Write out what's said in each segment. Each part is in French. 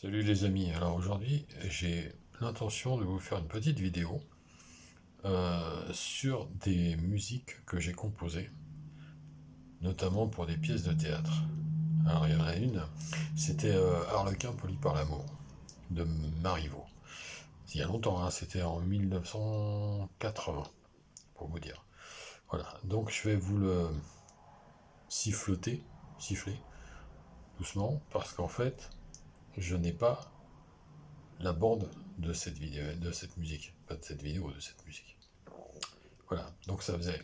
Salut les amis, alors aujourd'hui j'ai l'intention de vous faire une petite vidéo sur des musiques que j'ai composées, notamment pour des pièces de théâtre. Alors il y en a une, c'était Harlequin poli par l'amour, de Marivaux. Il y a longtemps, hein, c'était en 1980, pour vous dire. Voilà, donc je vais vous le siffler, doucement, parce qu'en fait, je n'ai pas la bande de cette vidéo, de cette musique, pas de cette vidéo, de cette musique. Voilà, donc ça faisait.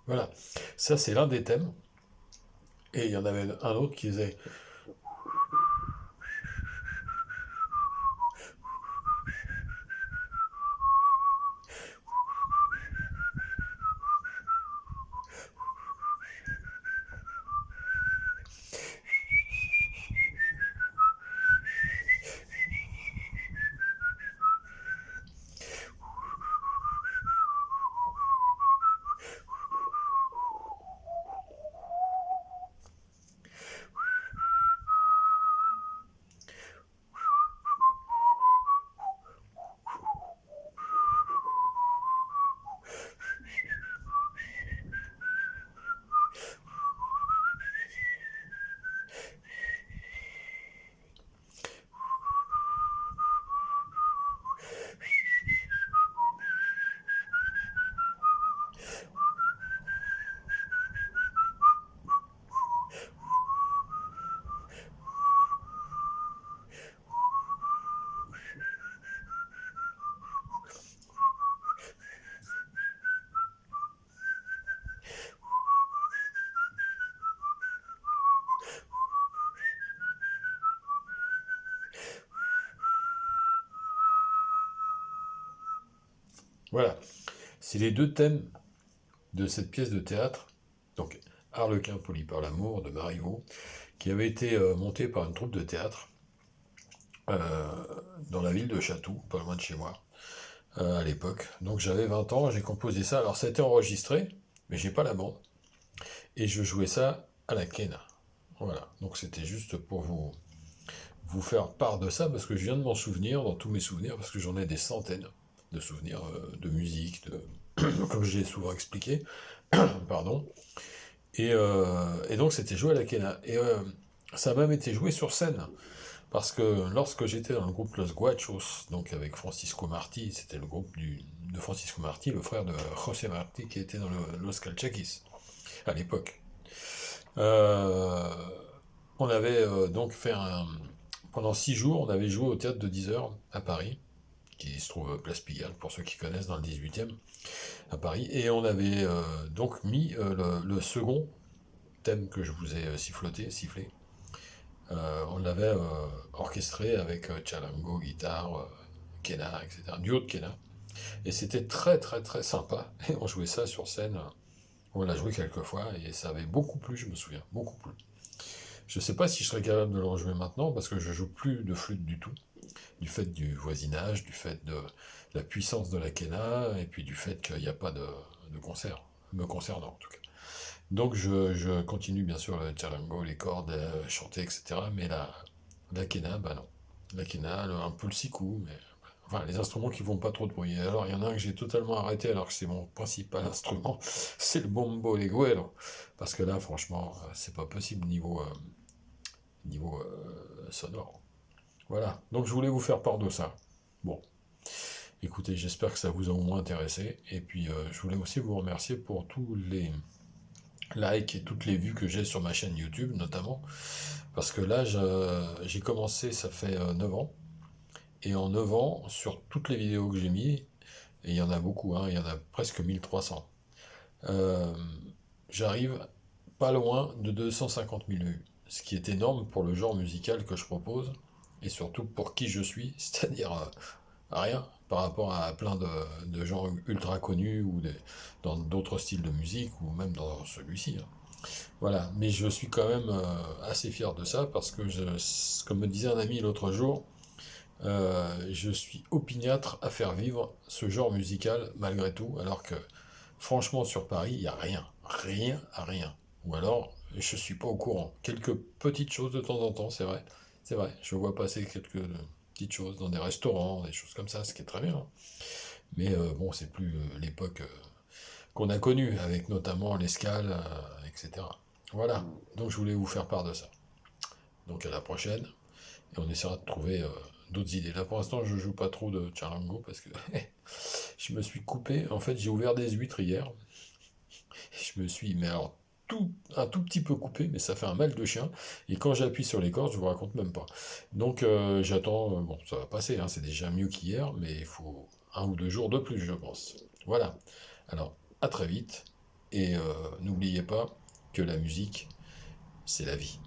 Voilà, ça c'est l'un des thèmes. Et il y en avait un autre qui faisait. Voilà, c'est les deux thèmes de cette pièce de théâtre. Donc, Harlequin poli par l'amour de Marivaux, qui avait été monté par une troupe de théâtre euh, dans la ville de Chatou, pas loin de chez moi, à l'époque. Donc j'avais 20 ans, j'ai composé ça. Alors ça a été enregistré, mais j'ai pas la bande. Et je jouais ça à la quena. Voilà, donc c'était juste pour vous faire part de ça, parce que je viens de m'en souvenir, dans tous mes souvenirs, parce que j'en ai des centaines de souvenirs de musique, comme j'ai souvent expliqué, pardon. Et donc c'était joué à la quena. Et ça a même été joué sur scène, parce que lorsque j'étais dans le groupe Los Guachos, donc avec Francisco Marti, c'était le groupe de Francisco Marti, le frère de José Marti, qui était dans Los Calchaquis, à l'époque. Euh, on avait donc fait pendant 6 jours, on avait joué au théâtre de 10 heures à Paris, qui se trouve Place Pigalle, pour ceux qui connaissent, dans le 18e, à Paris, et on avait donc mis le second thème que je vous ai sifflé. On l'avait orchestré avec charango, guitare, quena, etc. Duo de quena. Et c'était très très très sympa. Et on jouait ça sur scène. On l'a joué quelques fois et ça avait beaucoup plu, je me souviens. Beaucoup plu. Je ne sais pas si je serais capable de le rejouer maintenant parce que je joue plus de flûte du tout. Du fait du voisinage, du fait de la puissance de la quena et puis du fait qu'il n'y a pas de concert, me concernant en tout cas. Donc je continue bien sûr le charango, les cordes, chanter, etc. Mais la quena, bah non. La quena, un peu le siku, mais enfin les instruments qui font pas trop de bruit. Alors il y en a un que j'ai totalement arrêté alors que c'est mon principal instrument, c'est le bombo leguero, parce que là franchement c'est pas possible niveau sonore. Voilà, donc je voulais vous faire part de ça. Bon, écoutez, j'espère que ça vous a au moins intéressé, et puis je voulais aussi vous remercier pour tous les likes et toutes les vues que j'ai sur ma chaîne YouTube notamment, parce que là j'ai commencé, ça fait 9 ans, et en 9 ans, sur toutes les vidéos que j'ai mis, et il y en a beaucoup, hein, il y en a presque 1300, euh, j'arrive pas loin de 250 000 vues, ce qui est énorme pour le genre musical que je propose, et surtout pour qui je suis, c'est-à-dire rien par rapport à plein de gens ultra connus ou dans d'autres styles de musique ou même dans celui-ci, hein. Voilà, mais je suis quand même assez fier de ça parce que, comme me disait un ami l'autre jour, je suis opiniâtre à faire vivre ce genre musical malgré tout, alors que franchement sur Paris, il n'y a rien, rien à rien. Ou alors, je suis pas au courant. Quelques petites choses de temps en temps, c'est vrai. Je vois passer quelques petites choses dans des restaurants, des choses comme ça, ce qui est très bien, hein. Mais bon, c'est plus l'époque qu'on a connue, avec notamment l'escale, etc. Voilà, donc je voulais vous faire part de ça. Donc à la prochaine, et on essaiera de trouver d'autres idées. Là pour l'instant, je joue pas trop de Charango parce que je me suis coupé. En fait, j'ai ouvert des huîtres hier. Je me suis, mais alors, un tout petit peu coupé, mais ça fait un mal de chien. Et quand j'appuie sur les cordes, je vous raconte même pas. Donc j'attends, bon, ça va passer, hein, c'est déjà mieux qu'hier, mais il faut 1 ou 2 jours de plus, je pense. Voilà. Alors, à très vite. Et n'oubliez pas que la musique, c'est la vie.